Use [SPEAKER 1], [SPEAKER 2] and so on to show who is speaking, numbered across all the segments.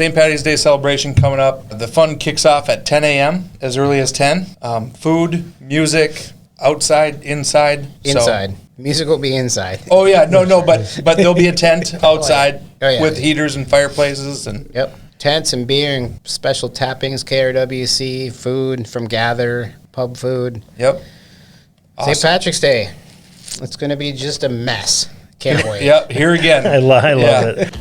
[SPEAKER 1] St. Patty's Day celebration coming up. The fun kicks off at 10 a.m., as early as 10. Food, music, outside, inside.
[SPEAKER 2] Inside. Music will be inside.
[SPEAKER 1] Oh, yeah. No, but there'll be a tent outside
[SPEAKER 2] yeah.
[SPEAKER 1] with heaters and fireplaces. And
[SPEAKER 2] Yep. Tents and beer and special tappings, KRWC, food from Gather, pub food.
[SPEAKER 1] Yep. Awesome.
[SPEAKER 2] St. Patrick's Day. It's going to be just a mess. Can't wait.
[SPEAKER 1] Yep, here again.
[SPEAKER 3] I love it.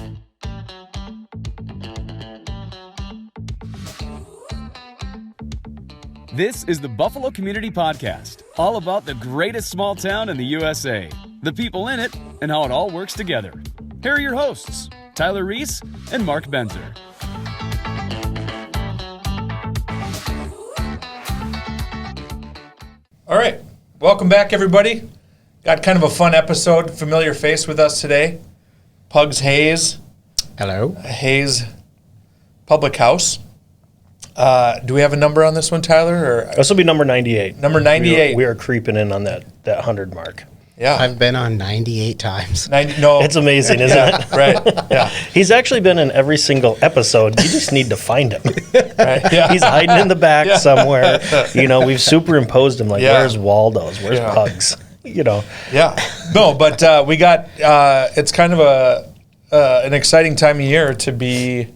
[SPEAKER 4] This is the Buffalo Community Podcast, all about the greatest small town in the USA, the people in it, and how it all works together. Here are your hosts, Tyler Reese and Mark Benzer.
[SPEAKER 1] All right. Welcome back, everybody. Got kind of a fun episode. Familiar face with us today. Pugs Hayes.
[SPEAKER 2] Hello.
[SPEAKER 1] Hayes Public House. Do we have a number on this one, Tyler? Or
[SPEAKER 3] This will be number 98.
[SPEAKER 1] Number 98.
[SPEAKER 3] We are creeping in on that 100 mark.
[SPEAKER 1] Yeah.
[SPEAKER 2] I've been on 98 times.
[SPEAKER 1] No.
[SPEAKER 3] It's amazing, isn't it?
[SPEAKER 1] Right. Yeah.
[SPEAKER 3] He's actually been in every single episode. You just need to find him.
[SPEAKER 1] Right. Yeah.
[SPEAKER 3] He's hiding in the back somewhere. We've superimposed him like, where's Waldo's? Where's Pugs?
[SPEAKER 1] Yeah. No, but we got, it's kind of an exciting time of year to be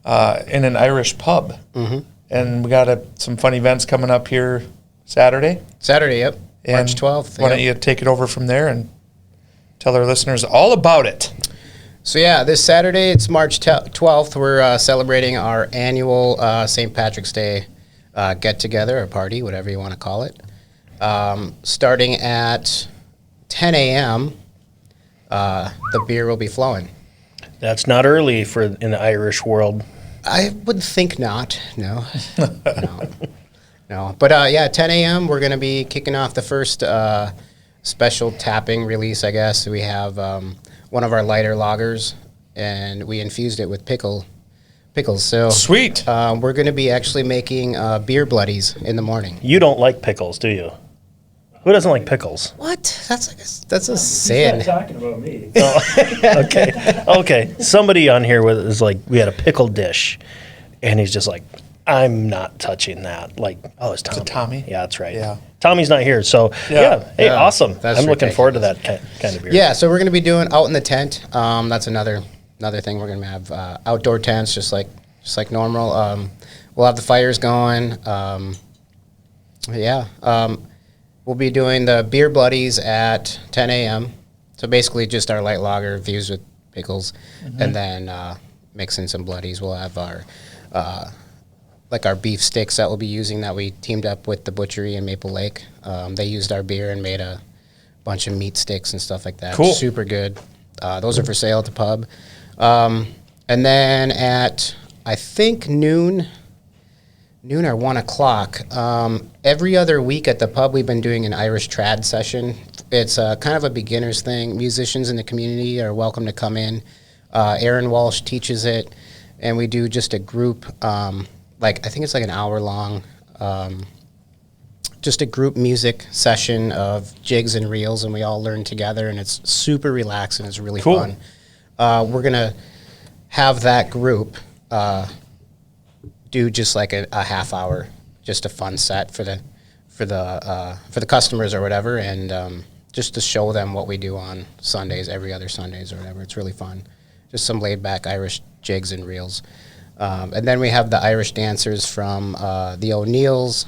[SPEAKER 1] in an Irish pub. Mm-hmm. And we got some fun events coming up here Saturday.
[SPEAKER 2] Yep. March 12th.
[SPEAKER 1] Why don't you take it over from there and tell our listeners all about it?
[SPEAKER 2] So, this Saturday, it's March 12th. We're celebrating our annual St. Patrick's Day get-together, or party, whatever you want to call it. Starting at 10 a.m., the beer will be flowing.
[SPEAKER 3] That's not early in the Irish world.
[SPEAKER 2] I would think not. No. No. But 10 a.m. we're going to be kicking off the first special tapping release, I guess. We have one of our lighter lagers, and we infused it with pickles. So
[SPEAKER 1] Sweet.
[SPEAKER 2] we're going to be actually making beer bloodies in the morning.
[SPEAKER 3] You don't like pickles, do you? Who doesn't like pickles?
[SPEAKER 2] What? That's a sin.
[SPEAKER 5] Talking about me.
[SPEAKER 3] Okay. Somebody on here is like, we had a pickle dish, and he's just like, I'm not touching that. Like, it's Tommy.
[SPEAKER 1] Is it Tommy?
[SPEAKER 3] Yeah, that's right.
[SPEAKER 1] Yeah.
[SPEAKER 3] Tommy's not here, so hey, awesome. I'm looking forward to that kind of beer.
[SPEAKER 2] Yeah, so we're going to be doing out in the tent. That's another thing. We're going to have outdoor tents, just like normal. We'll have the fires going. We'll be doing the beer bloodies at 10 a.m. So basically, just our light lager infused with pickles, and then mixing some bloodies. We'll have our our beef sticks that we'll be using that we teamed up with the butchery in Maple Lake. They used our beer and made a bunch of meat sticks and stuff like that.
[SPEAKER 1] Cool.
[SPEAKER 2] Super good. Those are for sale at the pub. And then at, I think, noon or 1 o'clock, every other week at the pub we've been doing an Irish trad session. It's kind of a beginner's thing. Musicians in the community are welcome to come in. Aaron Walsh teaches it, and we do just a group, I think it's like an hour long, just a group music session of jigs and reels, and we all learn together, and it's super relaxed and it's really fun. We're going to have that group do just like a half hour, just a fun set for the customers or whatever, and just to show them what we do on Sundays, every other Sundays or whatever. It's really fun. Just some laid back Irish jigs and reels. And then we have the Irish dancers from the O'Neills.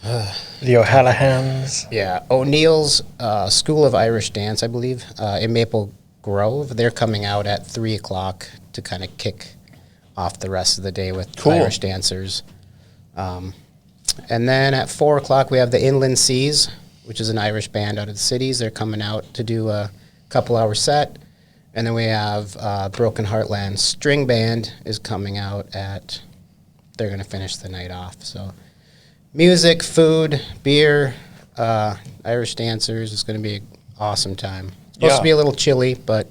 [SPEAKER 3] The O'Hallahans.
[SPEAKER 2] Yeah, O'Neill's School of Irish Dance, I believe, in Maple Grove. They're coming out at 3 o'clock to kind of kick off the rest of the day with Irish dancers. And then at 4 o'clock, we have the Inland Seas, which is an Irish band out of the cities. They're coming out to do a couple-hour set. And then we have Broken Heartland String Band is coming out at, they're going to finish the night off. So music, food, beer, Irish dancers. It's going to be an awesome time. It's supposed to be a little chilly, but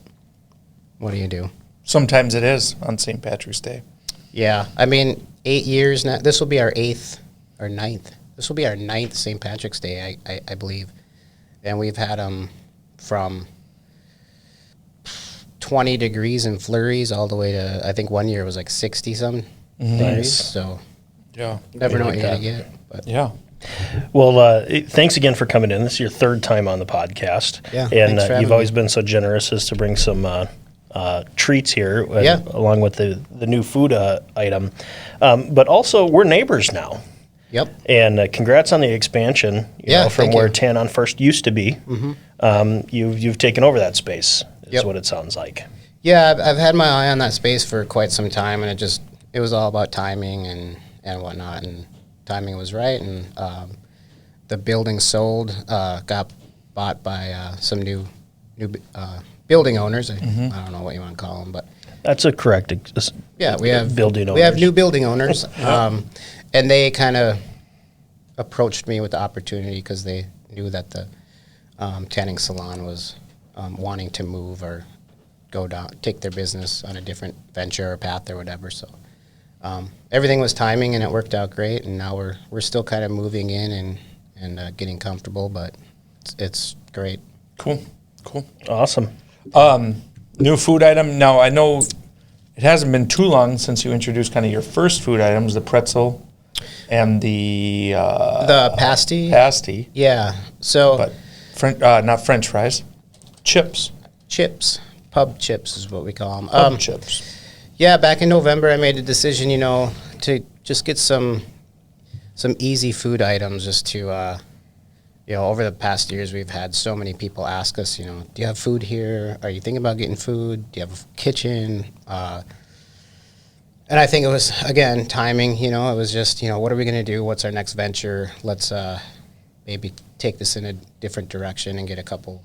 [SPEAKER 2] what do you do? Sometimes
[SPEAKER 1] it is on St. Patrick's Day.
[SPEAKER 2] Yeah. I mean, 8 years now. This will be our 8th or 9th. This will be our 9th St. Patrick's Day, I believe. And we've had them from 20 degrees and flurries all the way to, I think one year it was like 60 some degrees. So
[SPEAKER 1] Yeah.
[SPEAKER 2] never know what
[SPEAKER 3] like
[SPEAKER 2] you're
[SPEAKER 3] that.
[SPEAKER 2] going to get. But
[SPEAKER 1] Yeah.
[SPEAKER 3] Well, thanks again for coming in. This is your third time on the podcast.
[SPEAKER 2] Yeah,
[SPEAKER 3] And
[SPEAKER 2] thanks for
[SPEAKER 3] you've
[SPEAKER 2] having
[SPEAKER 3] always
[SPEAKER 2] me.
[SPEAKER 3] been so generous as to bring some treats here,
[SPEAKER 2] Yeah.
[SPEAKER 3] along with the new food item. But also, we're neighbors now.
[SPEAKER 2] yep.
[SPEAKER 3] And congrats on the expansion.
[SPEAKER 2] Yeah,
[SPEAKER 3] From
[SPEAKER 2] thank
[SPEAKER 3] where
[SPEAKER 2] you.
[SPEAKER 3] Tan on First used to be. You've taken over that space. Is
[SPEAKER 2] Yep.
[SPEAKER 3] what it sounds like.
[SPEAKER 2] Yeah, I've had my eye on that space for quite some time, and it was all about timing and whatnot, and timing was right, and the building sold, got bought by some new building owners. I don't know what you want to call them, but
[SPEAKER 3] That's a correct.
[SPEAKER 2] yeah, we have
[SPEAKER 3] building
[SPEAKER 2] We have
[SPEAKER 3] owners.
[SPEAKER 2] new building owners, and they kind of approached me with the opportunity because they knew that the tanning salon was wanting to move or take their business on a different venture or path or whatever. So everything was timing, and it worked out great. And now we're still kind of moving in and getting comfortable, but it's great.
[SPEAKER 1] Cool. Cool.
[SPEAKER 3] Awesome.
[SPEAKER 1] New food item. Now, I know it hasn't been too long since you introduced kind of your first food items, the pretzel and the
[SPEAKER 2] The pasty,
[SPEAKER 1] pasty,
[SPEAKER 2] yeah. So
[SPEAKER 1] but not French fries, chips,
[SPEAKER 2] chips, pub chips is what we call them.
[SPEAKER 1] pub chips.
[SPEAKER 2] Yeah, back in November, I made a decision, to just get some easy food items just to, over the past years, we've had so many people ask us, do you have food here? Are you thinking about getting food? Do you have a kitchen? And I think it was, again, timing, it was just, what are we going to do? What's our next venture? Let's maybe take this in a different direction and get a couple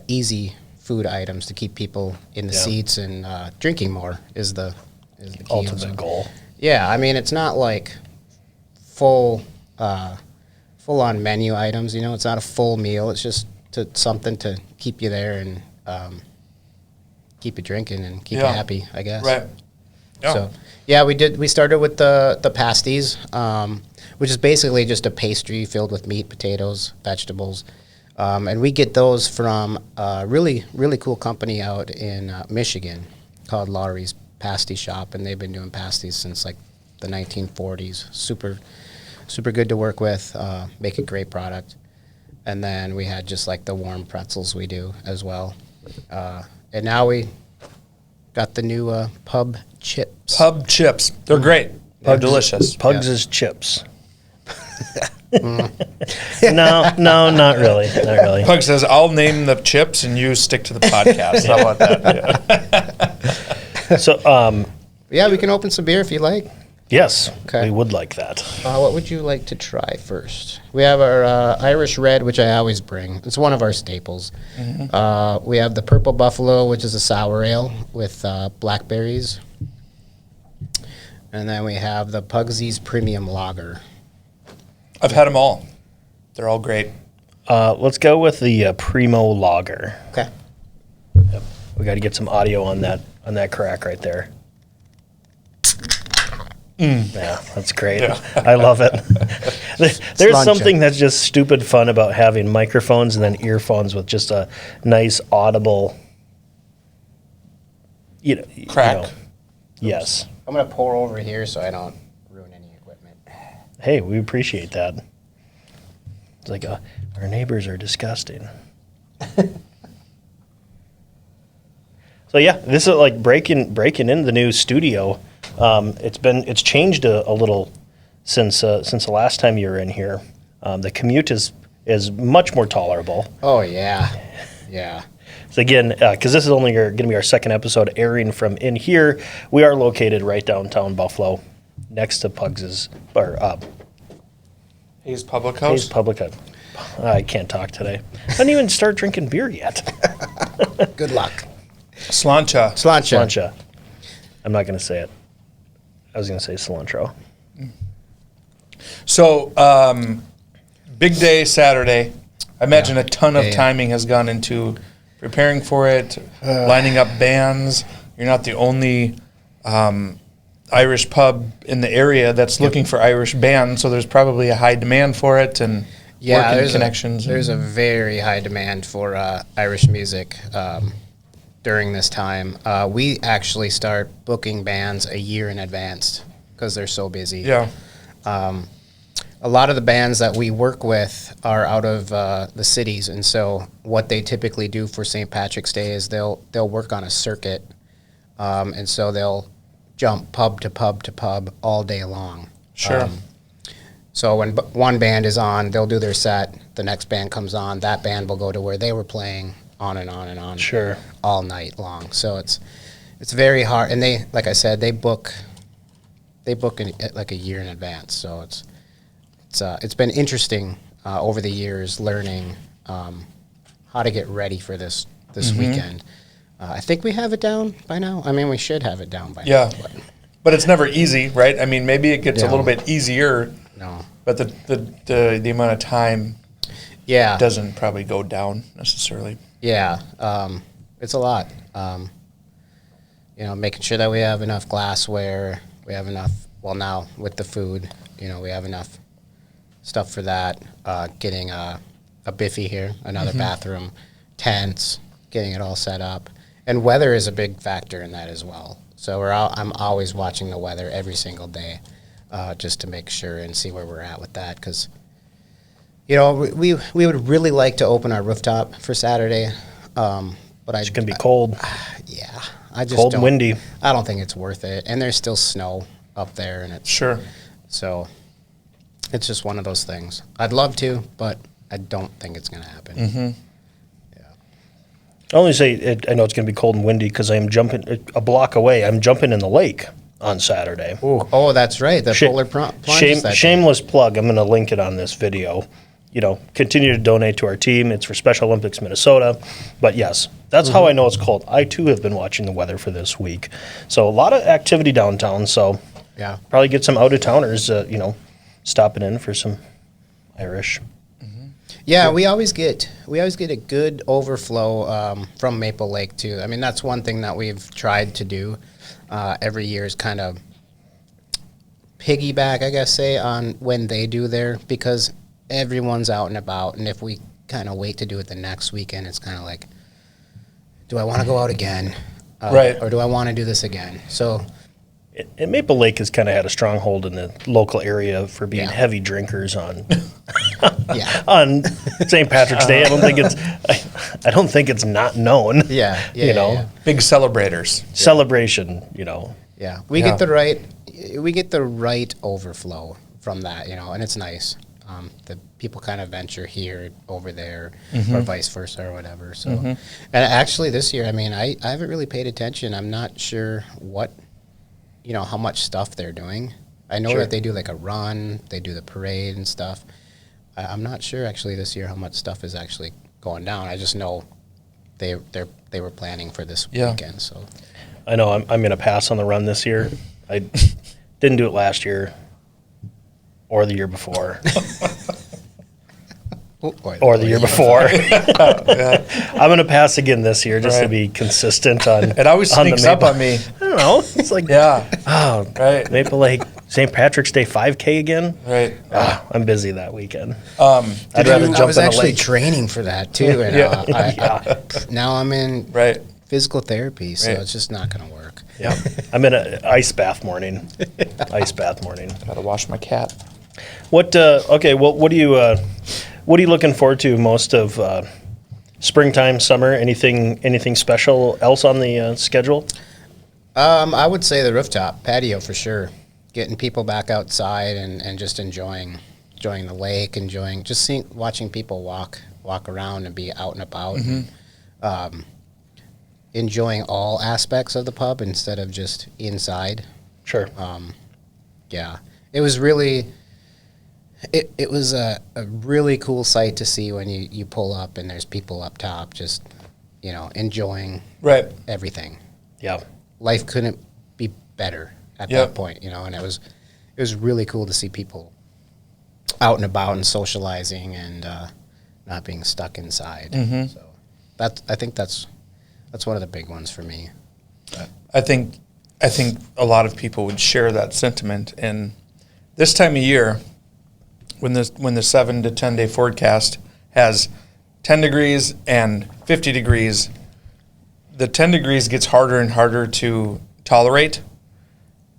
[SPEAKER 2] easy food items to keep people in the seats and drinking more is the key.
[SPEAKER 3] Ultimate goal.
[SPEAKER 2] Yeah, I mean, it's not like full on menu items, it's not a full meal. It's just something to keep you there and keep you drinking and keep you
[SPEAKER 1] Yeah.
[SPEAKER 2] happy, I guess.
[SPEAKER 1] Right. Yeah.
[SPEAKER 2] So, yeah, we started with the pasties, which is basically just a pastry filled with meat, potatoes, vegetables. And we get those from a really, really cool company out in Michigan called Laurie's Pasty Shop, and they've been doing pasties since like the 1940s. Super, super good to work with, make a great product. And then we had just like the warm pretzels we do as well. And now we got the new pub chips.
[SPEAKER 1] Pub chips. They're great. They're delicious.
[SPEAKER 3] Pugs is chips. No, not really. Not really.
[SPEAKER 1] Pug says, I'll name the chips and you stick to the podcast. How about that? Yeah.
[SPEAKER 3] So,
[SPEAKER 2] Yeah, we can open some beer if you like.
[SPEAKER 3] yes,
[SPEAKER 2] Okay.
[SPEAKER 3] we would like that.
[SPEAKER 2] What would you like to try first? We have our Irish Red, which I always bring. It's one of our staples. We have the Purple Buffalo, which is a sour ale with blackberries. And then we have the Pugsy's Premium Lager.
[SPEAKER 1] I've had them all. They're all great.
[SPEAKER 3] Let's go with the Primo Lager.
[SPEAKER 2] Okay.
[SPEAKER 3] We got to get some audio on that crack right there. Yeah, that's great. I love it. There's
[SPEAKER 2] Slancha.
[SPEAKER 3] something that's just stupid fun about having microphones and then earphones with just a nice audible,
[SPEAKER 1] Crack.
[SPEAKER 3] Yes.
[SPEAKER 2] I'm going to pour over here so I don't ruin any equipment.
[SPEAKER 3] Hey, we appreciate that. It's like our neighbors are disgusting. So yeah, this is like breaking in the new studio. It's changed a little since the last time you were in here. The commute is much more tolerable.
[SPEAKER 2] Oh, yeah. Yeah.
[SPEAKER 3] So again, because this is only going to be our second episode airing from in here, we are located right downtown Buffalo, next to Pugs's or
[SPEAKER 1] Hayes Public
[SPEAKER 3] Hayes
[SPEAKER 1] House.
[SPEAKER 3] Public. I can't talk today. I didn't even start drinking beer yet.
[SPEAKER 2] Good luck.
[SPEAKER 1] Slancha.
[SPEAKER 2] Slancha.
[SPEAKER 3] Slancha. I'm not going to say it. I was going to say cilantro.
[SPEAKER 1] So, big day Saturday. I imagine a ton of
[SPEAKER 2] Yeah.
[SPEAKER 1] timing has gone into preparing for it, lining up bands. You're not the only Irish pub in the area that's looking for Irish bands, so there's probably a high demand for it and
[SPEAKER 2] Yeah,
[SPEAKER 1] working
[SPEAKER 2] there's
[SPEAKER 1] connections.
[SPEAKER 2] There's a very high demand for Irish music. during this time. We actually start booking bands a year in advance because they're so busy.
[SPEAKER 1] Yeah.
[SPEAKER 2] A lot of the bands that we work with are out of the cities, and so what they typically do for St. Patrick's Day is they'll work on a circuit, and so they'll jump pub to pub to pub all day long.
[SPEAKER 1] Sure.
[SPEAKER 2] So when one band is on, they'll do their set. The next band comes on. That band will go to where they were playing, on and on and on.
[SPEAKER 3] Sure.
[SPEAKER 2] All night long. So it's very hard. And they, like I said, they book like a year in advance. So it's been interesting over the years learning how to get ready for this weekend. I think we have it down by now. I mean, we should have it down by
[SPEAKER 1] Yeah.
[SPEAKER 2] now.
[SPEAKER 1] But it's never easy, right? I mean, maybe it gets a
[SPEAKER 2] No.
[SPEAKER 1] little bit easier,
[SPEAKER 2] No.
[SPEAKER 1] but the amount of time
[SPEAKER 2] Yeah.
[SPEAKER 1] doesn't probably go down necessarily.
[SPEAKER 2] Yeah, it's a lot. Making sure that we have enough glassware, we have enough. Well, now with the food, we have enough stuff for that. Getting a biffy here, another bathroom, tents, getting it all set up, and weather is a big factor in that as well. So I'm always watching the weather every single day, just to make sure and see where we're at with that, because. We would really like to open our rooftop for Saturday, but
[SPEAKER 3] It's going to be cold,
[SPEAKER 2] yeah, I just
[SPEAKER 3] cold and
[SPEAKER 2] don't-
[SPEAKER 3] windy.
[SPEAKER 2] I don't think it's worth it, and there's still snow up there, and
[SPEAKER 1] Sure.
[SPEAKER 2] so it's just one of those things. I'd love to, but I don't think it's going to happen.
[SPEAKER 1] Mm-hmm.
[SPEAKER 3] I only say I know it's going to be cold and windy because I am jumping a block away. I'm jumping in the lake on Saturday.
[SPEAKER 2] Oh, that's right, the polar plunge. is that day.
[SPEAKER 3] Shameless plug. I'm going to link it on this video. Continue to donate to our team. It's for Special Olympics Minnesota. But yes, that's how I know it's cold. I too have been watching the weather for this week. So a lot of activity downtown. So
[SPEAKER 2] Yeah.
[SPEAKER 3] probably get some out of towners, stopping in for some Irish.
[SPEAKER 2] Yeah, we always get a good overflow from Maple Lake too. I mean, that's one thing that we've tried to do every year is kind of piggyback, I guess, on when they do there, because everyone's out and about, and if we kind of wait to do it the next weekend, it's kind of like, do I want to go out again,
[SPEAKER 1] Right.
[SPEAKER 2] or do I want to do this again? So
[SPEAKER 3] And Maple Lake has kind of had a stronghold in the local area for being
[SPEAKER 2] Yeah.
[SPEAKER 3] heavy drinkers on
[SPEAKER 2] yeah,
[SPEAKER 3] on St. Patrick's Day. I don't think it's not known.
[SPEAKER 2] yeah,
[SPEAKER 3] Yeah.
[SPEAKER 1] Big celebrators.
[SPEAKER 3] Celebration,
[SPEAKER 2] Yeah, we
[SPEAKER 1] Yeah.
[SPEAKER 2] get the right overflow from that, and it's nice. The people kind of venture here, over there, or vice versa, or whatever. So, and actually this year, I mean, I haven't really paid attention. I'm not sure what, how much stuff they're doing. I know
[SPEAKER 3] Sure.
[SPEAKER 2] that they do like a run, they do the parade and stuff. I'm not sure actually this year how much stuff is actually going down. I just know they were planning for this
[SPEAKER 1] Yeah.
[SPEAKER 2] weekend. So.
[SPEAKER 3] I know I'm going to pass on the run this year. I didn't do it last year or the year before or the year before. I'm going to pass again this year just to
[SPEAKER 1] Right.
[SPEAKER 3] be consistent on
[SPEAKER 1] It always
[SPEAKER 3] on the
[SPEAKER 1] sneaks up
[SPEAKER 3] Maple-
[SPEAKER 1] on me.
[SPEAKER 3] I don't know. It's like,
[SPEAKER 1] Yeah.
[SPEAKER 3] oh,
[SPEAKER 1] Right.
[SPEAKER 3] Maple Lake, St. Patrick's Day 5K again.
[SPEAKER 1] Right.
[SPEAKER 3] I'm busy that weekend.
[SPEAKER 1] Um,
[SPEAKER 3] I'd
[SPEAKER 1] did
[SPEAKER 3] rather
[SPEAKER 1] you-
[SPEAKER 2] I
[SPEAKER 3] jump
[SPEAKER 2] was
[SPEAKER 3] in the
[SPEAKER 2] actually
[SPEAKER 3] lake.
[SPEAKER 2] training for that too, and
[SPEAKER 1] Yeah.
[SPEAKER 2] now I'm in
[SPEAKER 1] Right.
[SPEAKER 2] physical therapy, so
[SPEAKER 1] Right.
[SPEAKER 2] it's just not going to work.
[SPEAKER 3] Yeah, I'm in an ice bath morning. Ice bath morning.
[SPEAKER 1] Gotta wash my cat.
[SPEAKER 3] What? Okay. Well, what are you looking forward to most of springtime, summer? Anything special else on the schedule?
[SPEAKER 2] I would say the rooftop patio for sure. Getting people back outside and just enjoying the lake, watching people walk around and be out and about. And, enjoying all aspects of the pub instead of just inside.
[SPEAKER 3] Sure.
[SPEAKER 2] Yeah, it was really, it was a really cool sight to see when you pull up and there's people up top just, enjoying
[SPEAKER 1] Right.
[SPEAKER 2] everything.
[SPEAKER 3] Yeah.
[SPEAKER 2] Life couldn't be better at
[SPEAKER 1] Yep.
[SPEAKER 2] that point, and it was really cool to see people out and about and socializing and not being stuck inside. So I think that's one of the big ones for me.
[SPEAKER 1] I think a lot of people would share that sentiment. And this time of year, when the 7 to 10 day forecast has 10 degrees and 50 degrees, the 10 degrees gets harder and harder to tolerate,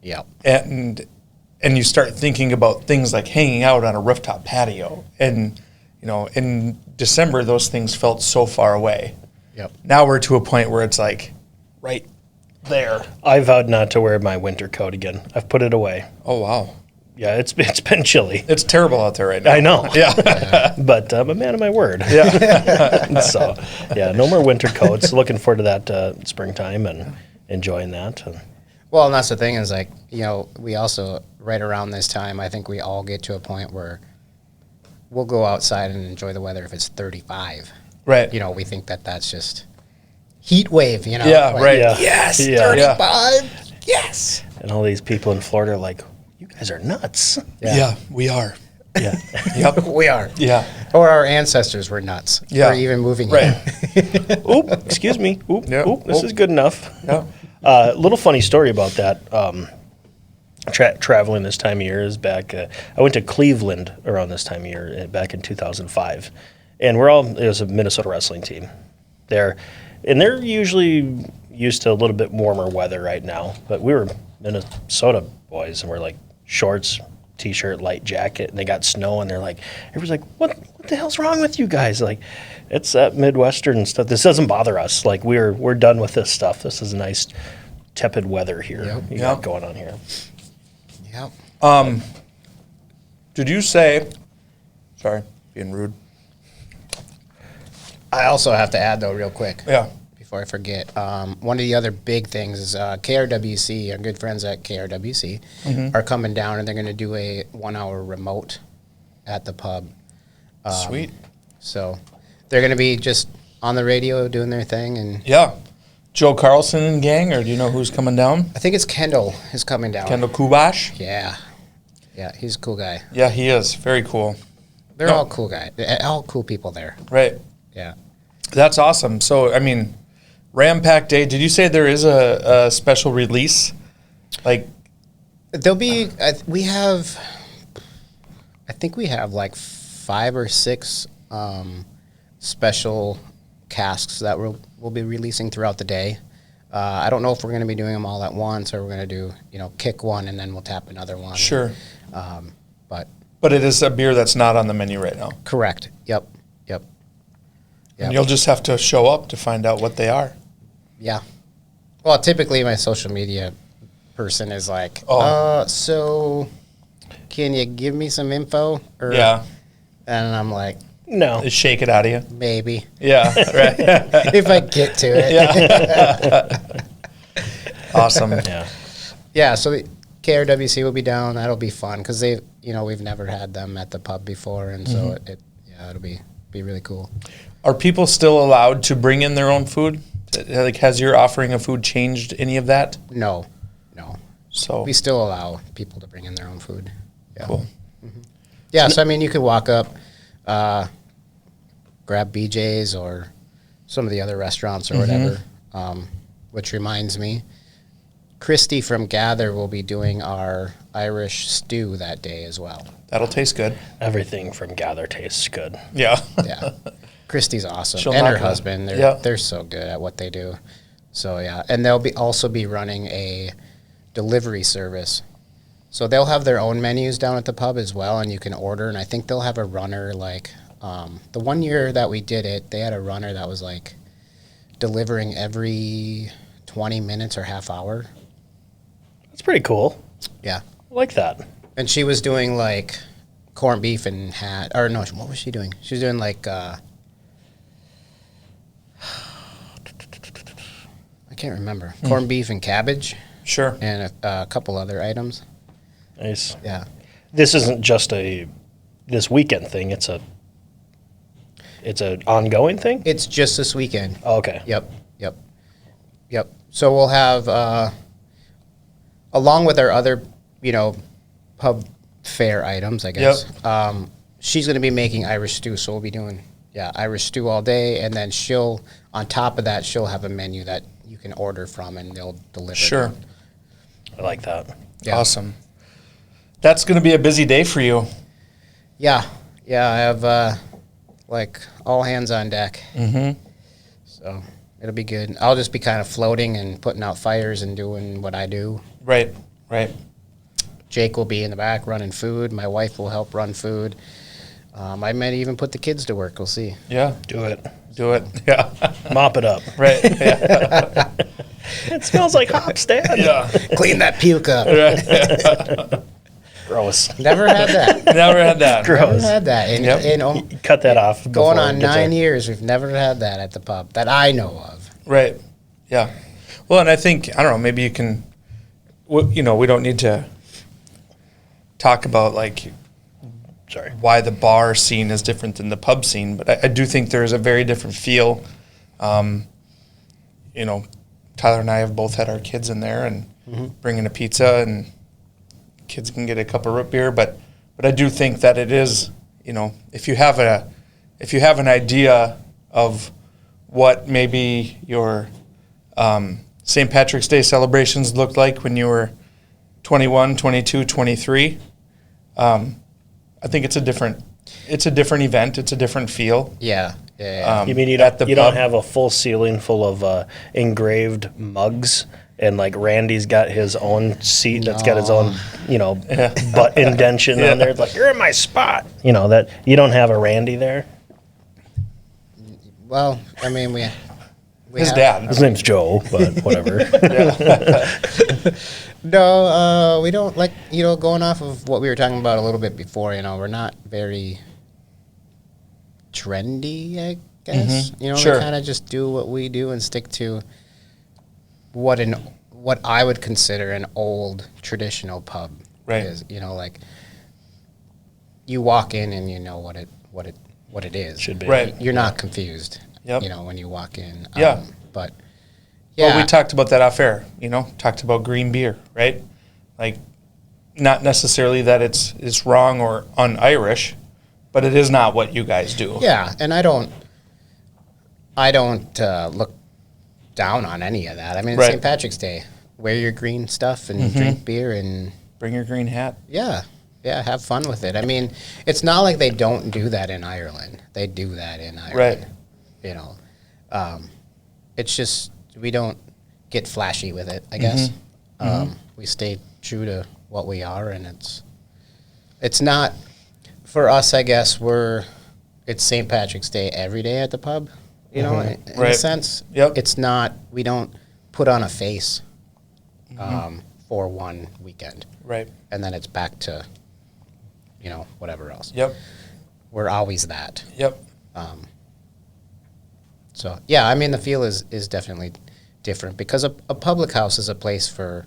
[SPEAKER 2] Yep.
[SPEAKER 1] and you start thinking about things like hanging out on a rooftop patio. And, you know, in December, those things felt so far away.
[SPEAKER 2] Yep.
[SPEAKER 1] Now we're to a point where it's like right there.
[SPEAKER 3] I vowed not to wear my winter coat again. I've put it away.
[SPEAKER 1] Oh, wow.
[SPEAKER 3] Yeah, it's been chilly.
[SPEAKER 1] It's terrible out there right now.
[SPEAKER 3] I know.
[SPEAKER 1] Yeah.
[SPEAKER 3] But I'm a man of my word.
[SPEAKER 1] Yeah.
[SPEAKER 3] So, yeah, no more winter coats. Looking forward to that springtime and enjoying that. And
[SPEAKER 2] Well, and that's the thing is like, you know, we also, right around this time, I think we all get to a point where we'll go outside and enjoy the weather if it's 35.
[SPEAKER 1] Right.
[SPEAKER 2] You know, we think that that's just heat wave, you know?
[SPEAKER 1] Yeah,
[SPEAKER 2] Like,
[SPEAKER 1] right.
[SPEAKER 3] Yeah.
[SPEAKER 2] Yes,
[SPEAKER 3] Yeah.
[SPEAKER 2] 35. Yes.
[SPEAKER 3] and all these people in Florida are like, you guys are nuts.
[SPEAKER 1] Yeah, we are.
[SPEAKER 3] Yeah.
[SPEAKER 1] Yep.
[SPEAKER 2] We are.
[SPEAKER 1] Yeah.
[SPEAKER 2] Or our ancestors were nuts.
[SPEAKER 1] Yeah.
[SPEAKER 2] For even moving
[SPEAKER 1] Right.
[SPEAKER 2] here.
[SPEAKER 3] Oop, excuse me. Oop,
[SPEAKER 1] Yeah.
[SPEAKER 3] oop, this
[SPEAKER 1] Oh.
[SPEAKER 3] is good enough.
[SPEAKER 1] Yeah.
[SPEAKER 3] Little funny story about that. Traveling this time of year is back. I went to Cleveland around this time of year back in 2005, and it was a Minnesota wrestling team there, and they're usually used to a little bit warmer weather right now. But we were Minnesota boys, and we're like shorts, t-shirt, light jacket, and they got snow, and they're like, everyone's like, what the hell's wrong with you guys? Like, it's that Midwestern stuff. This doesn't bother us. Like we're done with this stuff. This is nice tepid weather here
[SPEAKER 2] Yep.
[SPEAKER 3] you got
[SPEAKER 1] Yep.
[SPEAKER 3] going on here.
[SPEAKER 2] Yep.
[SPEAKER 1] Did you say, sorry, being rude.
[SPEAKER 2] I also have to add, though, real quick.
[SPEAKER 1] Yeah.
[SPEAKER 2] Before I forget, one of the other big things is KRWC, our good friends at KRWC, are coming down and they're going to do a 1-hour remote at the pub.
[SPEAKER 1] Sweet.
[SPEAKER 2] So they're going to be just on the radio doing their thing. And
[SPEAKER 1] Yeah. Joe Carlson and gang, or do you know who's coming down?
[SPEAKER 2] I think it's Kendall is coming down.
[SPEAKER 1] Kendall Kubash?
[SPEAKER 2] Yeah. Yeah, he's a cool guy.
[SPEAKER 1] Yeah, he is. Very cool.
[SPEAKER 2] They're
[SPEAKER 1] No.
[SPEAKER 2] all cool guys. All cool people there.
[SPEAKER 1] Right.
[SPEAKER 2] Yeah.
[SPEAKER 1] That's awesome. So, I mean, Ram Pack Day, did you say there is a special release? Like,
[SPEAKER 2] There'll be, I think we have like 5 or 6 special casks that we'll be releasing throughout the day. I don't know if we're going to be doing them all at once or we're going to do, kick one and then we'll tap another one.
[SPEAKER 1] sure.
[SPEAKER 2] But
[SPEAKER 1] But it is a beer that's not on the menu right now.
[SPEAKER 2] correct. Yep.
[SPEAKER 1] And you'll just have to show up to find out what they are.
[SPEAKER 2] Yeah. Well, typically my social media person is like,
[SPEAKER 1] Oh.
[SPEAKER 2] so can you give me some info? Or,
[SPEAKER 1] Yeah.
[SPEAKER 2] And I'm like,
[SPEAKER 3] No.
[SPEAKER 1] They shake it out of you.
[SPEAKER 2] maybe.
[SPEAKER 1] Yeah. Right.
[SPEAKER 2] If I get to it.
[SPEAKER 1] Yeah. Awesome.
[SPEAKER 3] Yeah.
[SPEAKER 2] Yeah, so the KRWC will be down. That'll be fun because we've never had them at the pub before, and so it'll be really cool.
[SPEAKER 1] Are people still allowed to bring in their own food? Like, has your offering of food changed any of that?
[SPEAKER 2] No.
[SPEAKER 1] So
[SPEAKER 2] We still allow people to bring in their own food. Yeah.
[SPEAKER 1] cool.
[SPEAKER 2] Yeah, so I mean, you could walk up, grab BJ's or some of the other restaurants or whatever. Which reminds me, Christy from Gather will be doing our Irish stew that day as well.
[SPEAKER 1] That'll taste good.
[SPEAKER 3] Everything from Gather tastes good.
[SPEAKER 1] Yeah.
[SPEAKER 2] Yeah. Christy's awesome.
[SPEAKER 1] She'll
[SPEAKER 2] And her
[SPEAKER 1] knock it out.
[SPEAKER 2] husband.
[SPEAKER 1] Yeah.
[SPEAKER 2] They're so good at what they do. So, yeah. And they'll also be running a delivery service. So they'll have their own menus down at the pub as well, and you can order. And I think they'll have a runner like the one year that we did it, they had a runner that was like delivering every 20 minutes or half hour.
[SPEAKER 3] That's pretty cool.
[SPEAKER 2] Yeah.
[SPEAKER 3] I like that.
[SPEAKER 2] And she was doing like corned beef and what was she doing? She was doing like I can't remember. Corned beef and cabbage
[SPEAKER 1] Sure.
[SPEAKER 2] and a couple other items.
[SPEAKER 3] Nice.
[SPEAKER 2] Yeah.
[SPEAKER 3] This isn't just this weekend thing. It's an ongoing thing.
[SPEAKER 2] It's just this weekend.
[SPEAKER 3] Oh, okay.
[SPEAKER 2] Yep. So we'll have along with our other, pub fare items, I guess. She's going to be making Irish stew, so we'll be doing Irish stew all day, and then on top of that, she'll have a menu that you can order from, and they'll deliver.
[SPEAKER 1] Sure.
[SPEAKER 3] I like that.
[SPEAKER 2] Yeah.
[SPEAKER 1] Awesome. That's going to be a busy day for you.
[SPEAKER 2] Yeah, I have like all hands on deck. Mm-hmm. So It'll be good. I'll just be kind of floating and putting out fires and doing what I do.
[SPEAKER 1] Right. Right.
[SPEAKER 2] Jake will be in the back running food. My wife will help run food. I might even put the kids to work. We'll see.
[SPEAKER 1] Yeah.
[SPEAKER 3] Do it.
[SPEAKER 1] Do it. Yeah.
[SPEAKER 3] Mop it up.
[SPEAKER 1] Right. Yeah.
[SPEAKER 3] It smells like hops, Dad.
[SPEAKER 1] Yeah.
[SPEAKER 2] Clean that puke up.
[SPEAKER 3] Gross.
[SPEAKER 2] Never had that.
[SPEAKER 1] Never had that.
[SPEAKER 2] Never
[SPEAKER 3] Gross.
[SPEAKER 2] had that.
[SPEAKER 1] Yep.
[SPEAKER 3] Cut that off.
[SPEAKER 2] Going
[SPEAKER 3] before
[SPEAKER 2] on
[SPEAKER 3] it gets
[SPEAKER 2] 9
[SPEAKER 3] there.
[SPEAKER 2] years, we've never had that at the pub that I know of.
[SPEAKER 1] Right. Yeah. Well, and I think, I don't know, maybe you can, we don't need to talk about like
[SPEAKER 3] Sorry.
[SPEAKER 1] why the bar scene is different than the pub scene, but I do think there's a very different feel. Tyler and I have both had our kids in there and bringing a pizza, and kids can get a cup of root beer, but I do think that it is, if you have an idea of what maybe your St. Patrick's Day celebrations looked like when you were 21, 22, 23, I think it's a different event. It's a different feel.
[SPEAKER 2] Yeah. Yeah.
[SPEAKER 3] You mean you
[SPEAKER 1] at the
[SPEAKER 3] don't
[SPEAKER 1] pub.
[SPEAKER 3] have a full ceiling full of engraved mugs, and like Randy's got his own seat that's got his own, butt indention on there. It's like, you're in my spot. That you don't have a Randy there.
[SPEAKER 2] Well, I mean, we
[SPEAKER 1] His
[SPEAKER 2] have-
[SPEAKER 1] dad.
[SPEAKER 3] His name's Joe, but whatever.
[SPEAKER 2] No, we don't like, going off of what we were talking about a little bit before, we're not very trendy, I guess.
[SPEAKER 1] Sure.
[SPEAKER 2] We kind of just do what we do and stick to what I would consider an old traditional pub
[SPEAKER 1] Right.
[SPEAKER 2] is. Like you walk in and you know what it is.
[SPEAKER 3] Should be.
[SPEAKER 1] Right.
[SPEAKER 2] You're not confused.
[SPEAKER 1] Yep.
[SPEAKER 2] When you walk in.
[SPEAKER 1] Yeah.
[SPEAKER 2] But
[SPEAKER 1] Well, we talked about that off air, talked about green beer, right? Like, not necessarily that it's wrong or un-Irish, but it is not what you guys do.
[SPEAKER 2] Yeah, and I don't look down on any of that. I mean, it's
[SPEAKER 1] Right.
[SPEAKER 2] St. Patrick's Day. Wear your green stuff and drink beer and
[SPEAKER 1] Bring your green hat.
[SPEAKER 2] yeah, have fun with it. I mean, it's not like they don't do that in Ireland. They do that in Ireland.
[SPEAKER 1] Right.
[SPEAKER 2] It's just we don't get flashy with it, I guess. We stay true to what we are, and it's not for us. I guess it's St. Patrick's Day every day at the pub. In a
[SPEAKER 1] Right.
[SPEAKER 2] sense.
[SPEAKER 1] Yep.
[SPEAKER 2] It's not. We don't put on a face for one weekend,
[SPEAKER 1] Right.
[SPEAKER 2] and then it's back to whatever else.
[SPEAKER 1] Yep.
[SPEAKER 2] We're always that.
[SPEAKER 1] Yep.
[SPEAKER 2] So yeah, I mean the feel is definitely different because a public house is a place for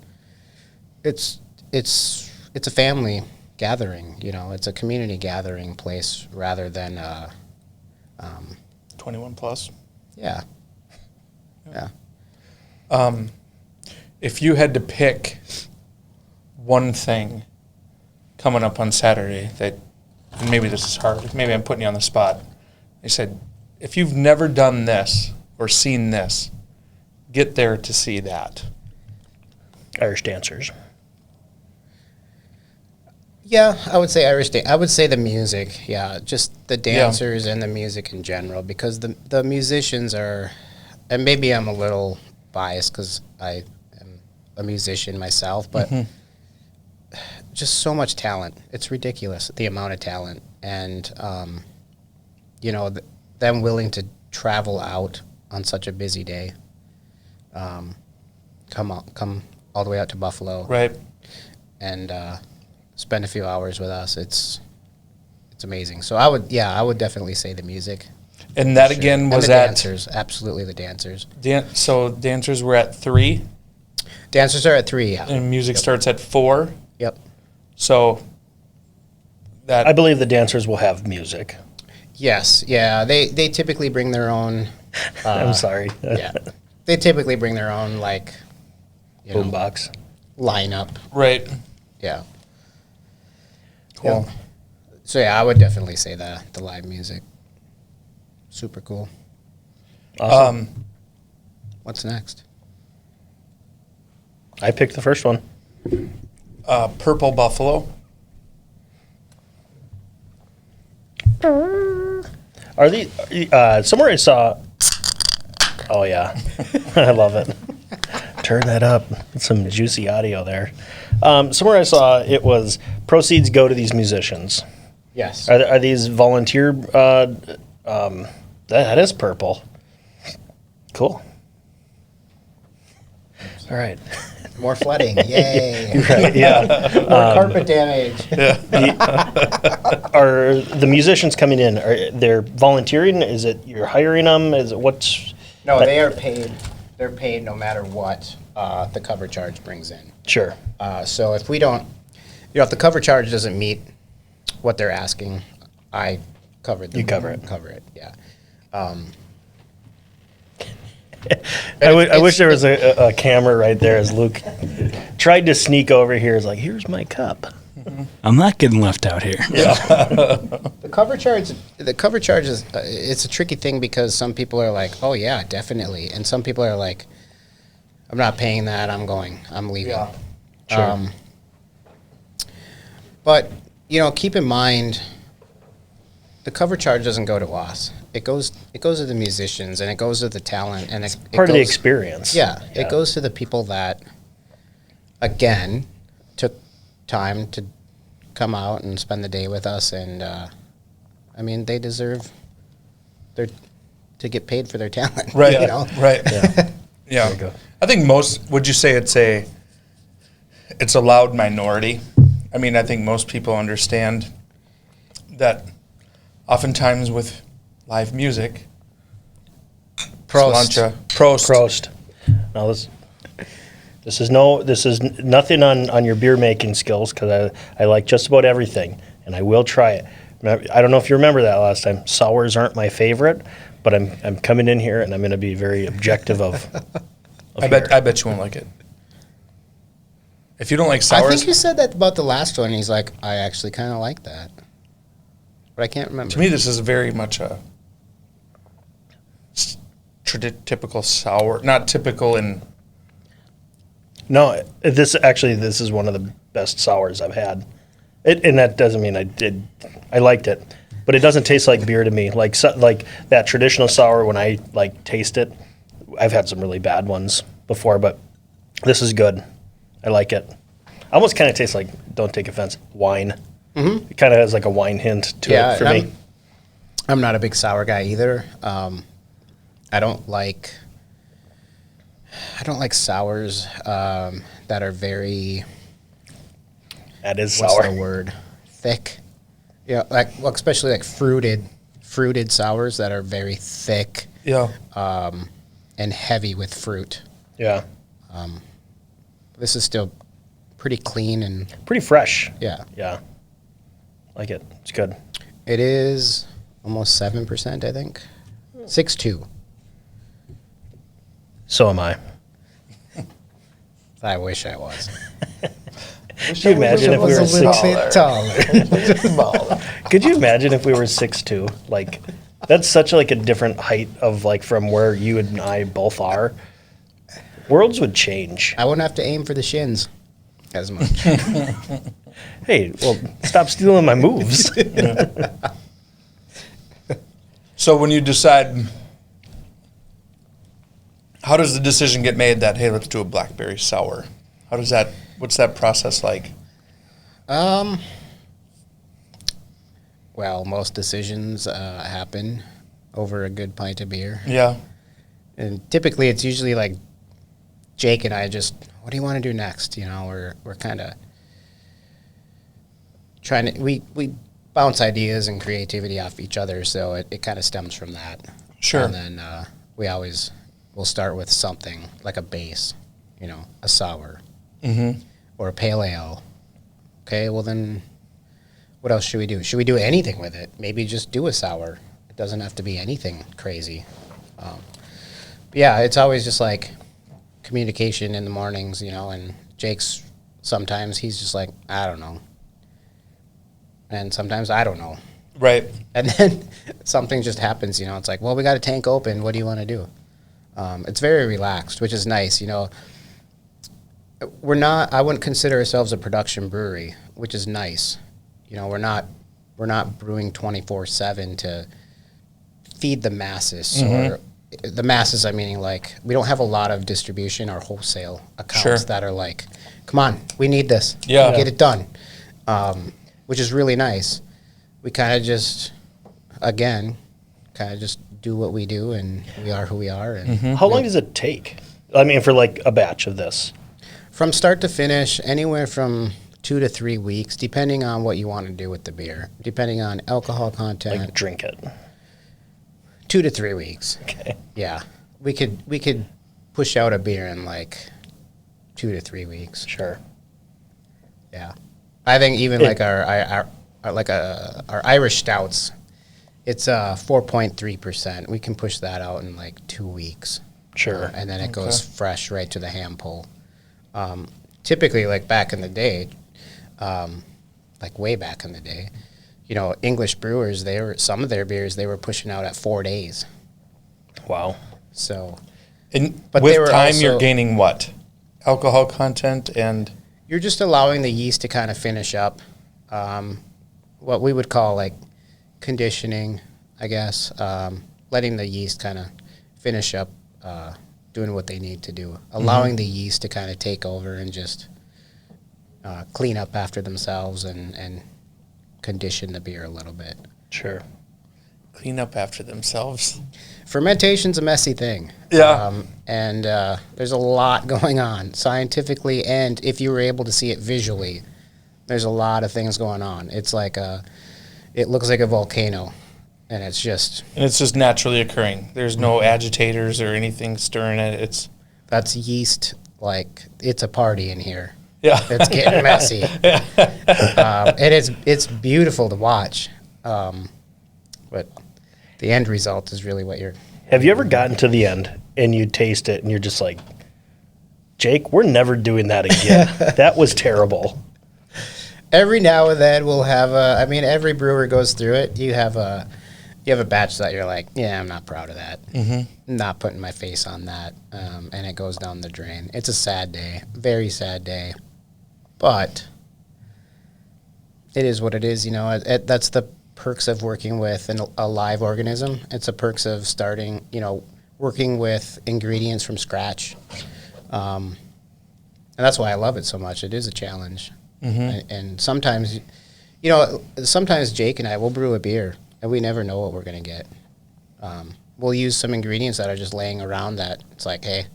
[SPEAKER 2] it's a family gathering. It's a community gathering place rather than
[SPEAKER 1] 21 plus.
[SPEAKER 2] yeah.
[SPEAKER 1] If you had to pick one thing coming up on Saturday that, and maybe this is hard, maybe I'm putting you on the spot. They said, if you've never done this or seen this, get there to see that.
[SPEAKER 3] Irish dancers.
[SPEAKER 2] Yeah, I would say Irish Day. I would say the music. Yeah, just the dancers and the music in general, because the musicians are, and maybe I'm a little biased because I am a musician myself, but just so much talent. It's ridiculous the amount of talent, and them willing to travel out on such a busy day. Come all the way out to Buffalo,
[SPEAKER 1] Right.
[SPEAKER 2] and spend a few hours with us. It's amazing. So I would definitely say the music.
[SPEAKER 1] And that
[SPEAKER 2] Sure.
[SPEAKER 1] again
[SPEAKER 2] And
[SPEAKER 1] was
[SPEAKER 2] the
[SPEAKER 1] at
[SPEAKER 2] dancers, absolutely the dancers.
[SPEAKER 1] so dancers were at 3
[SPEAKER 2] Dancers are at 3. Yeah.
[SPEAKER 1] and music starts at 4.
[SPEAKER 2] Yep.
[SPEAKER 1] So that
[SPEAKER 3] I believe the dancers will have music.
[SPEAKER 2] Yes. Yeah. They typically bring their own.
[SPEAKER 3] I'm sorry.
[SPEAKER 2] Yeah. They typically bring their own
[SPEAKER 3] Boombox.
[SPEAKER 2] lineup.
[SPEAKER 1] right.
[SPEAKER 2] Yeah.
[SPEAKER 1] Cool.
[SPEAKER 2] Yeah. So yeah, I would definitely say the live music. Super cool.
[SPEAKER 3] Awesome.
[SPEAKER 2] What's next?
[SPEAKER 3] I picked the first one.
[SPEAKER 1] Purple Buffalo.
[SPEAKER 3] Are these somewhere I saw Oh yeah, I love it. Turn that up. Some juicy audio there. Somewhere I saw it was proceeds go to these musicians.
[SPEAKER 2] Yes.
[SPEAKER 3] Are these volunteer? That is purple. Cool. All right.
[SPEAKER 2] More flooding. Yay.
[SPEAKER 3] Right. Yeah.
[SPEAKER 2] More carpet damage.
[SPEAKER 3] Are the musicians coming in? Are they're volunteering? Is it you're hiring them? Is it what's?
[SPEAKER 2] No, they are paid. They're paid no matter what the cover charge brings in.
[SPEAKER 3] Sure.
[SPEAKER 2] So if we don't, if the cover charge doesn't meet what they're asking, I cover it.
[SPEAKER 3] You cover it.
[SPEAKER 2] Cover it. Yeah.
[SPEAKER 3] I wish there was a camera right there as Luke tried to sneak over here. Is like, here's my cup.
[SPEAKER 5] I'm not getting left out here.
[SPEAKER 2] The cover charge is it's a tricky thing because some people are like, oh yeah, definitely, and some people are like, I'm not paying that. I'm leaving.
[SPEAKER 1] Yeah.
[SPEAKER 3] Sure.
[SPEAKER 2] But keep in mind, the cover charge doesn't go to us. It goes to the musicians, and it goes to the talent, and it
[SPEAKER 3] Part of the
[SPEAKER 2] goes-
[SPEAKER 3] experience.
[SPEAKER 2] Yeah, it goes to the people that, again, took time to come out and spend the day with us, and they deserve to get paid for their talent.
[SPEAKER 1] Right. Right.
[SPEAKER 3] Yeah.
[SPEAKER 1] Yeah.
[SPEAKER 3] you go.
[SPEAKER 1] I think would you say it's a loud minority? I mean, I think most people understand that oftentimes with live music,
[SPEAKER 2] Prost.
[SPEAKER 1] Cilantro, Prost.
[SPEAKER 3] Prost. Now this is nothing on your beer making skills because I like just about everything and I will try it. I don't know if you remember that last time. Sours aren't my favorite, but I'm coming in here and I'm going to be very objective of
[SPEAKER 1] I bet you won't like it. If you don't like
[SPEAKER 2] I
[SPEAKER 1] sours,
[SPEAKER 2] think you said that about the last one. He's like, I actually kind of like that, but I can't remember.
[SPEAKER 1] to me this is very much a typical sour, not typical in.
[SPEAKER 3] No, this is one of the best sours I've had. And that doesn't mean I liked it, but it doesn't taste like beer to me. Like that traditional sour when I taste it, I've had some really bad ones before, but this is good. I like it. Almost kind of tastes like, don't take offense, wine. Mm-hmm. It kind of has like a wine hint to it for me.
[SPEAKER 2] I'm not a big sour guy either. I don't like sours that are very.
[SPEAKER 3] That is
[SPEAKER 2] What's
[SPEAKER 3] sour.
[SPEAKER 2] the word? Thick. Yeah, especially like fruited sours that are very thick
[SPEAKER 1] Yeah.
[SPEAKER 2] and heavy with fruit.
[SPEAKER 3] Yeah,
[SPEAKER 2] This is still pretty clean and
[SPEAKER 3] pretty fresh.
[SPEAKER 2] yeah.
[SPEAKER 3] Yeah, like it. It's good.
[SPEAKER 2] It is almost 7%, I think. 6.2.
[SPEAKER 3] So am I.
[SPEAKER 2] I wish I was.
[SPEAKER 3] Could you imagine if we were 6'2"?
[SPEAKER 2] bit taller.
[SPEAKER 3] Could you imagine if we were 6'2"? Like, that's such a different height of from where you and I both are. Worlds would change.
[SPEAKER 2] I wouldn't have to aim for the shins as much.
[SPEAKER 3] Hey, well, stop stealing my moves.
[SPEAKER 1] So when you decide, how does the decision get made that, hey, let's do a blackberry sour? What's that process like?
[SPEAKER 2] Well, most decisions happen over a good pint of beer.
[SPEAKER 1] Yeah.
[SPEAKER 2] And typically it's usually like Jake and I just, what do you want to do next? We're kind of trying to, we bounce ideas and creativity off each other. So it kind of stems from that.
[SPEAKER 1] Sure.
[SPEAKER 2] And then we'll start with something like a base, a sour or a pale ale. Okay, well then what else should we do? Should we do anything with it? Maybe just do a sour. It doesn't have to be anything crazy. But yeah, it's always just like communication in the mornings, and Jake's sometimes he's just like, I don't know. And sometimes I don't know.
[SPEAKER 1] Right.
[SPEAKER 2] And then something just happens, it's like, well, we got a tank open. What do you want to do? It's very relaxed, which is nice. I wouldn't consider ourselves a production brewery, which is nice. We're not brewing 24/7 to feed the masses the masses, I mean, like, we don't have a lot of distribution or wholesale accounts
[SPEAKER 1] Sure.
[SPEAKER 2] that are like, come on, we need this.
[SPEAKER 1] Yeah.
[SPEAKER 2] Get it done. Which is really nice. We kind of just, again, do what we do, and we are who we are. And
[SPEAKER 3] How long does it take? I mean, for like a batch of this.
[SPEAKER 2] from start to finish, anywhere from 2 to 3 weeks, depending on what you want to do with the beer, depending on alcohol content.
[SPEAKER 3] Like drink it.
[SPEAKER 2] 2 to 3 weeks.
[SPEAKER 3] Okay.
[SPEAKER 2] Yeah, we could push out a beer in like 2 to 3 weeks.
[SPEAKER 3] Sure.
[SPEAKER 2] Yeah, I think even like our Irish stouts, it's 4.3%. We can push that out in like 2 weeks.
[SPEAKER 3] Sure.
[SPEAKER 2] And then it goes fresh right to the hand pull. Typically, like back in the day, like way back in the day, you know, English brewers, some of their beers they were pushing out at 4 days.
[SPEAKER 3] Wow.
[SPEAKER 2] So
[SPEAKER 1] And
[SPEAKER 2] But they
[SPEAKER 1] with
[SPEAKER 2] were
[SPEAKER 1] time, you're
[SPEAKER 2] also-
[SPEAKER 1] gaining what? Alcohol content and
[SPEAKER 2] you're just allowing the yeast to kind of finish up what we would call like conditioning, I guess. Letting the yeast kind of finish up doing what they need to do. Allowing the yeast to kind of take over and just clean up after themselves and condition the beer a little bit.
[SPEAKER 3] Sure.
[SPEAKER 1] clean up after themselves.
[SPEAKER 2] Fermentation's a messy thing.
[SPEAKER 1] Yeah.
[SPEAKER 2] And there's a lot going on scientifically, and if you were able to see it visually, there's a lot of things going on. It's like it looks like a volcano, and it's just
[SPEAKER 1] And it's just naturally occurring. There's no agitators or anything stirring it.
[SPEAKER 2] that's yeast. Like it's a party in here.
[SPEAKER 1] Yeah.
[SPEAKER 2] It's getting messy, and it's beautiful to watch. But the end result is really what you're.
[SPEAKER 3] Have you ever gotten to the end and you taste it and you're just like, Jake, we're never doing that again. That was terrible.
[SPEAKER 2] Every now and then we'll have I mean, every brewer goes through it. You have a batch that you're like, yeah, I'm not proud of that. Mm-hmm. Not putting my face on that, and it goes down the drain. It's a sad day, very sad day, but it is what it is. You know, that's the perks of working with a live organism. It's the perks of starting, working with ingredients from scratch, and that's why I love it so much. It is a challenge. And sometimes, sometimes Jake and I will brew a beer, and we never know what we're going to get. We'll use some ingredients that are just laying around that it's like, hey,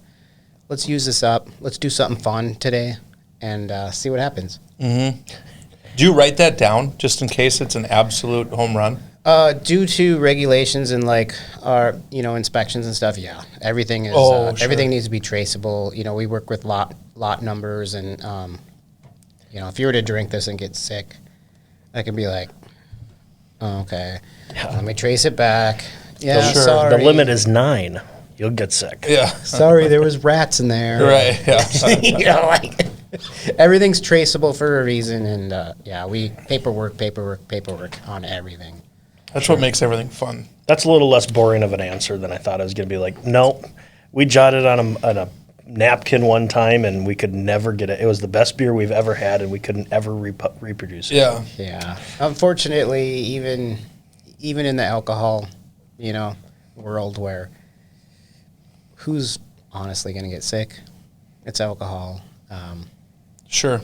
[SPEAKER 2] let's use this up. Let's do something fun today and see what happens.
[SPEAKER 1] Do you write that down just in case it's an absolute home run?
[SPEAKER 2] Due to regulations and like our, inspections and stuff, yeah, everything is
[SPEAKER 1] Sure.
[SPEAKER 2] everything needs to be traceable. We work with lot numbers, and if you were to drink this and get sick, I can be like, oh, okay, let me trace it back. Yeah,
[SPEAKER 1] Sure.
[SPEAKER 2] sorry.
[SPEAKER 3] The limit is 9. You'll get sick.
[SPEAKER 1] Yeah.
[SPEAKER 2] Sorry, there was rats in there.
[SPEAKER 1] Right. Yeah.
[SPEAKER 2] like everything's traceable for a reason, and we paperwork on everything.
[SPEAKER 1] That's what makes everything fun.
[SPEAKER 3] That's a little less boring of an answer than I thought I was going to be like, nope. We jotted on a napkin one time, and we could never get it. It was the best beer we've ever had, and we couldn't ever reproduce it.
[SPEAKER 1] Yeah.
[SPEAKER 2] Yeah. Unfortunately, even in the alcohol, world where who's honestly going to get sick? It's alcohol.
[SPEAKER 1] Sure.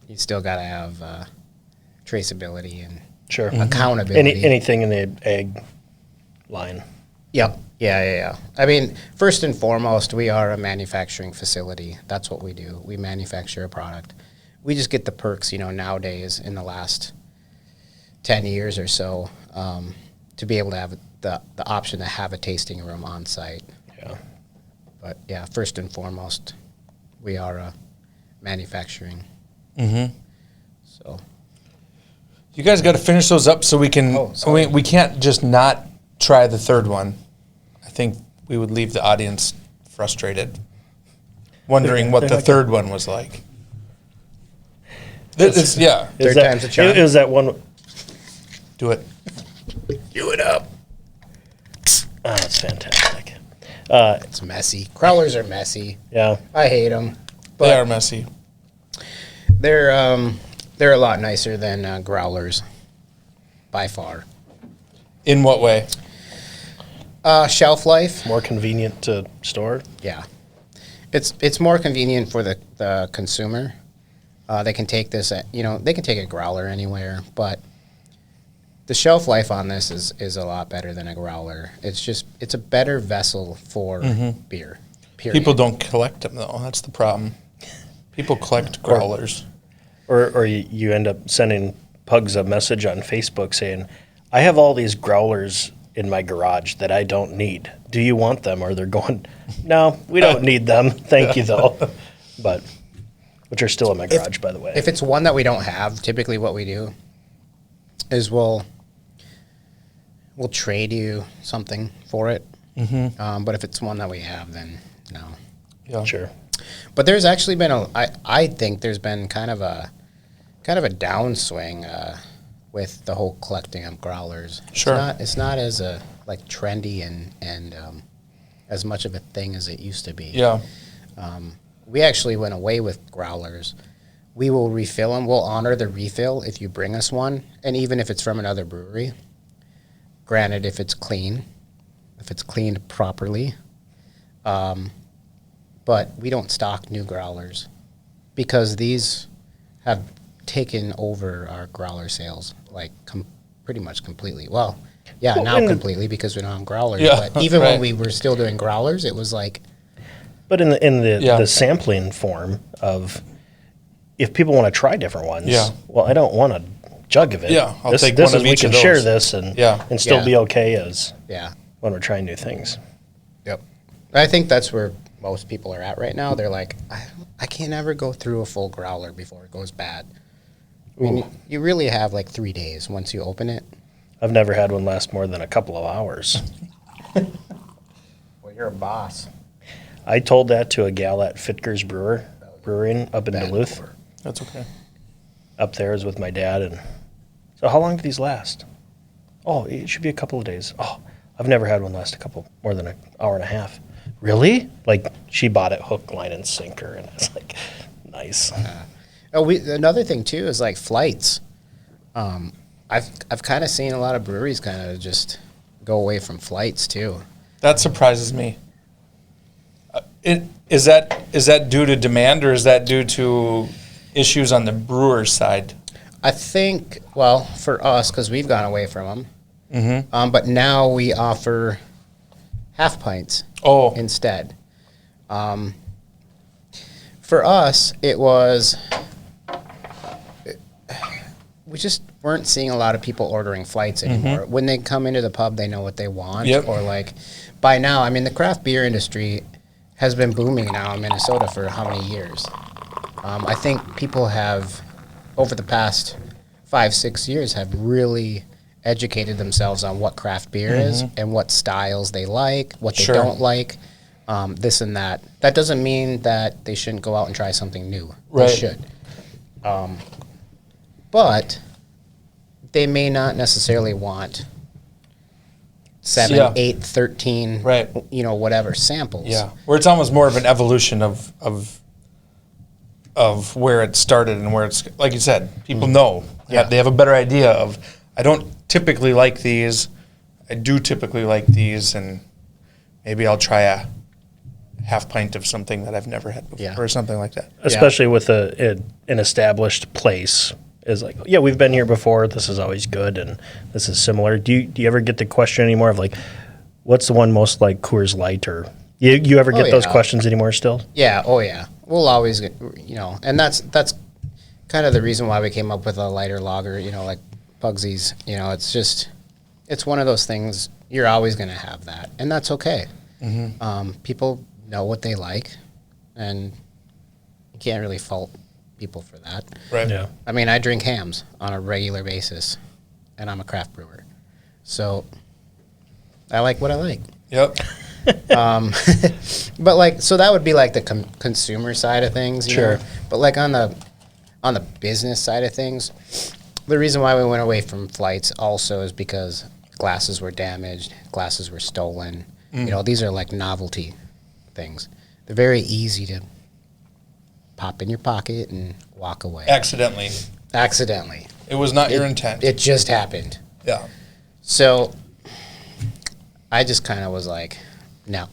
[SPEAKER 2] You still got to have traceability and
[SPEAKER 3] Sure.
[SPEAKER 2] accountability.
[SPEAKER 3] Anything in the egg line.
[SPEAKER 2] Yep. Yeah. I mean, first and foremost, we are a manufacturing facility. That's what we do. We manufacture a product. We just get the perks, nowadays in the last 10 years or so, to be able to have the option to have a tasting room on site.
[SPEAKER 3] Yeah.
[SPEAKER 2] But yeah, first and foremost, we are a manufacturing. So
[SPEAKER 1] You guys got to finish those up so we can.
[SPEAKER 2] Oh, sorry.
[SPEAKER 1] we can't just not try the third one. I think we would leave the audience frustrated, wondering what the third one was like. Yeah.
[SPEAKER 2] Third time's a charm.
[SPEAKER 3] It was that one.
[SPEAKER 1] Do it.
[SPEAKER 2] do it up.
[SPEAKER 3] Oh, it's fantastic.
[SPEAKER 2] It's messy. Crawlers are messy.
[SPEAKER 3] Yeah.
[SPEAKER 2] I hate them.
[SPEAKER 1] They are messy.
[SPEAKER 2] They're a lot nicer than growlers, by far.
[SPEAKER 1] In what way?
[SPEAKER 2] Shelf life.
[SPEAKER 3] More convenient to store?
[SPEAKER 2] Yeah. It's more convenient for the consumer. They can take this they can take a growler anywhere, but the shelf life on this is a lot better than a growler. It's a better vessel for beer. Period.
[SPEAKER 1] People don't collect them though. That's the problem. People collect growlers.
[SPEAKER 3] Or you end up sending Pugs a message on Facebook saying, I have all these growlers in my garage that I don't need. Do you want them? Or they're going, no, we don't need them. Thank you, though. But, which are still in my garage, by the way.
[SPEAKER 2] If it's one that we don't have, typically what we do is we'll trade you something for it. But if it's one that we have, then no.
[SPEAKER 1] Yeah.
[SPEAKER 3] Sure.
[SPEAKER 2] But there's actually been I think there's been kind of a downswing with the whole collecting of growlers.
[SPEAKER 1] Sure.
[SPEAKER 2] It's not as like trendy and as much of a thing as it used to be.
[SPEAKER 1] Yeah.
[SPEAKER 2] We actually went away with growlers. We will refill them. We'll honor the refill if you bring us one, and even if it's from another brewery. Granted, if it's clean, if it's cleaned properly. But we don't stock new growlers because these have taken over our growler sales, like pretty much completely. Well, yeah,
[SPEAKER 3] Well,
[SPEAKER 2] now
[SPEAKER 3] and-
[SPEAKER 2] completely because we don't have growlers.
[SPEAKER 1] Yeah,
[SPEAKER 2] But even
[SPEAKER 1] right.
[SPEAKER 2] when we were still doing growlers, it was like,
[SPEAKER 3] But in the
[SPEAKER 1] Yeah.
[SPEAKER 3] sampling form of, if people want to try different ones,
[SPEAKER 1] Yeah.
[SPEAKER 3] well, I don't want a jug of it.
[SPEAKER 1] Yeah, I'll take
[SPEAKER 3] this
[SPEAKER 1] one of
[SPEAKER 3] is, we
[SPEAKER 1] each
[SPEAKER 3] can
[SPEAKER 1] of
[SPEAKER 3] share
[SPEAKER 1] those.
[SPEAKER 3] this and
[SPEAKER 1] Yeah.
[SPEAKER 3] still
[SPEAKER 2] Yeah.
[SPEAKER 3] be okay as
[SPEAKER 2] yeah.
[SPEAKER 3] when we're trying new things.
[SPEAKER 2] Yep. I think that's where most people are at right now. They're like, I can't ever go through a full growler before it goes bad. I mean, you really have like 3 days once you open it.
[SPEAKER 3] I've never had one last more than a couple of hours.
[SPEAKER 2] Well, you're a boss.
[SPEAKER 3] I told that to a gal at Fitger's Brewing up in
[SPEAKER 2] Bad
[SPEAKER 3] Duluth.
[SPEAKER 2] pour.
[SPEAKER 1] That's okay.
[SPEAKER 3] Up there is with my dad. And so how long do these last? Oh, it should be a couple of days. Oh, I've never had one last more than an hour and a half. Really? Like, she bought it hook, line, and sinker. And it's like, nice.
[SPEAKER 2] Oh, another thing too is like flights. I've kind of seen a lot of breweries kind of just go away from flights too.
[SPEAKER 1] That surprises me. Is that due to demand or is that due to issues on the brewer's side?
[SPEAKER 2] I think, well, for us, because we've gone away from them, but now we offer half pints
[SPEAKER 1] Oh,
[SPEAKER 2] instead. For us, it was, we just weren't seeing a lot of people ordering flights anymore. When they come into the pub, they know what they want.
[SPEAKER 1] Yep.
[SPEAKER 2] Or like, by now, I mean, the craft beer industry has been booming now in Minnesota for how many years? I think people have, over the past 5-6 years, have really educated themselves on what craft beer is and what styles they like, what they
[SPEAKER 1] Sure.
[SPEAKER 2] don't like, this and that. That doesn't mean that they shouldn't go out and try something new.
[SPEAKER 1] Right.
[SPEAKER 2] They should. But they may not necessarily want 7,
[SPEAKER 1] Yeah.
[SPEAKER 2] 8, 13,
[SPEAKER 1] Right.
[SPEAKER 2] Whatever samples.
[SPEAKER 1] yeah. Where it's almost more of an evolution of where it started and where it's, like you said, people know.
[SPEAKER 2] Yeah.
[SPEAKER 1] They have a better idea of, I don't typically like these. I do typically like these, and maybe I'll try a half pint of something that I've never had before
[SPEAKER 2] Yeah.
[SPEAKER 1] or something like that.
[SPEAKER 3] Especially with an established place. Is like, yeah, we've been here before. This is always good, and this is similar. Do you ever get the question anymore of like, what's the one most like Coors Light, or you ever get those
[SPEAKER 2] yeah.
[SPEAKER 3] questions anymore still?
[SPEAKER 2] Yeah, oh yeah. We'll always get, and that's kind of the reason why we came up with a lighter lager, like Pugsy's. It's one of those things, you're always going to have that, and that's okay. People know what they like, and you can't really fault people for that.
[SPEAKER 1] Right.
[SPEAKER 3] Yeah.
[SPEAKER 2] I mean, I drink hams on a regular basis, and I'm a craft brewer. So I like what I like.
[SPEAKER 1] Yep.
[SPEAKER 2] But like, so that would be like the consumer side of things, you
[SPEAKER 3] Sure.
[SPEAKER 2] know? But like on the business side of things, the reason why we went away from flights also is because glasses were damaged, glasses were stolen. These are like novelty things. They're very easy to pop in your pocket and walk away.
[SPEAKER 1] Accidentally.
[SPEAKER 2] Accidentally.
[SPEAKER 1] It was not your intent.
[SPEAKER 2] It just happened.
[SPEAKER 1] Yeah.
[SPEAKER 2] So I just kind of was like, no.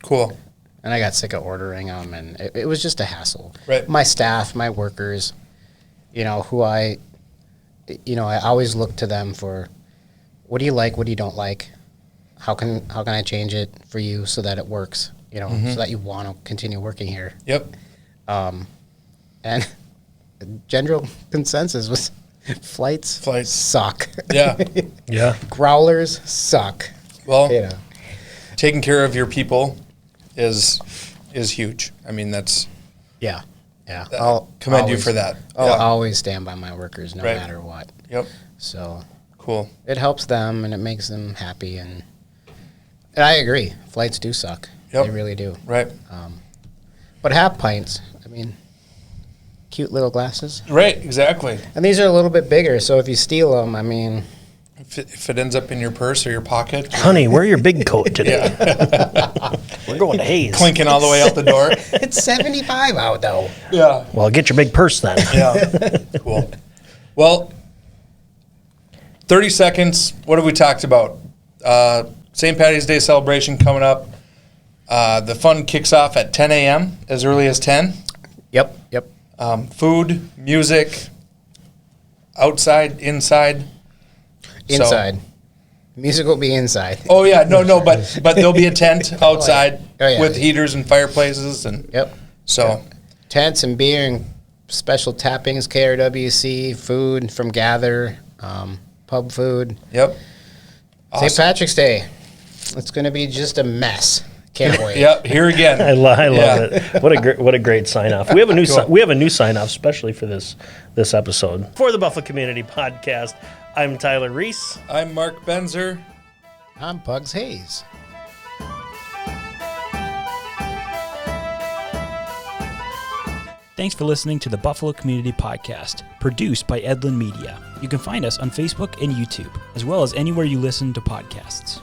[SPEAKER 1] Cool.
[SPEAKER 2] And I got sick of ordering them, and it was just a hassle.
[SPEAKER 1] Right.
[SPEAKER 2] My staff, my workers, who I always look to them for, what do you like, what do you don't like? How can I change it for you so that it works, so that you want to continue working here?
[SPEAKER 1] Yep.
[SPEAKER 2] And general consensus was flights suck.
[SPEAKER 1] Yeah.
[SPEAKER 3] Yeah.
[SPEAKER 2] Growlers suck.
[SPEAKER 1] Well, taking care of your people is huge. I mean, that's
[SPEAKER 2] Yeah.
[SPEAKER 1] I'll commend you for that.
[SPEAKER 2] I'll
[SPEAKER 1] Yeah.
[SPEAKER 2] always stand by my workers no
[SPEAKER 1] Right.
[SPEAKER 2] matter what.
[SPEAKER 1] Yep.
[SPEAKER 2] So
[SPEAKER 1] Cool.
[SPEAKER 2] it helps them and it makes them happy. And I agree. Flights do suck.
[SPEAKER 1] Yep.
[SPEAKER 2] They really do.
[SPEAKER 1] Right.
[SPEAKER 2] But half pints, I mean, cute little glasses.
[SPEAKER 1] Right. Exactly.
[SPEAKER 2] And these are a little bit bigger. So if you steal them, I mean,
[SPEAKER 1] If it ends up in your purse or your pocket,
[SPEAKER 3] Honey, wear your big coat today. We're going to Hayes.
[SPEAKER 1] clinking all the way out the door.
[SPEAKER 2] it's 75 out though.
[SPEAKER 1] Yeah.
[SPEAKER 3] Well, get your big purse then.
[SPEAKER 1] Yeah. Cool. Well, 30 seconds. What have we talked about? St. Patty's Day celebration coming up. The fun kicks off at 10 a.m., as early as 10.
[SPEAKER 2] Yep.
[SPEAKER 1] Food, music, outside, inside. So-
[SPEAKER 2] Inside. Music will be inside.
[SPEAKER 1] Oh, yeah. No, but there'll be a tent outside
[SPEAKER 2] Oh, yeah.
[SPEAKER 1] with heaters and fireplaces. And
[SPEAKER 2] Yep.
[SPEAKER 1] so,
[SPEAKER 2] Tents and beer and special tappings, KRWC, food from Gather, pub food.
[SPEAKER 1] yep.
[SPEAKER 2] St. Patrick's Day. It's going to be just a mess. Can't wait.
[SPEAKER 1] Yep. Here again.
[SPEAKER 3] I love
[SPEAKER 1] Yeah.
[SPEAKER 3] it. What a great sign off. We have a new sign off, especially for this episode. For the Buffalo Community Podcast, I'm Tyler Reese.
[SPEAKER 1] I'm Mark Benzer.
[SPEAKER 2] I'm Pugs Hayes.
[SPEAKER 5] Thanks for listening to the Buffalo Community Podcast, produced by Edlin Media. You can find us on Facebook and YouTube, as well as anywhere you listen to podcasts.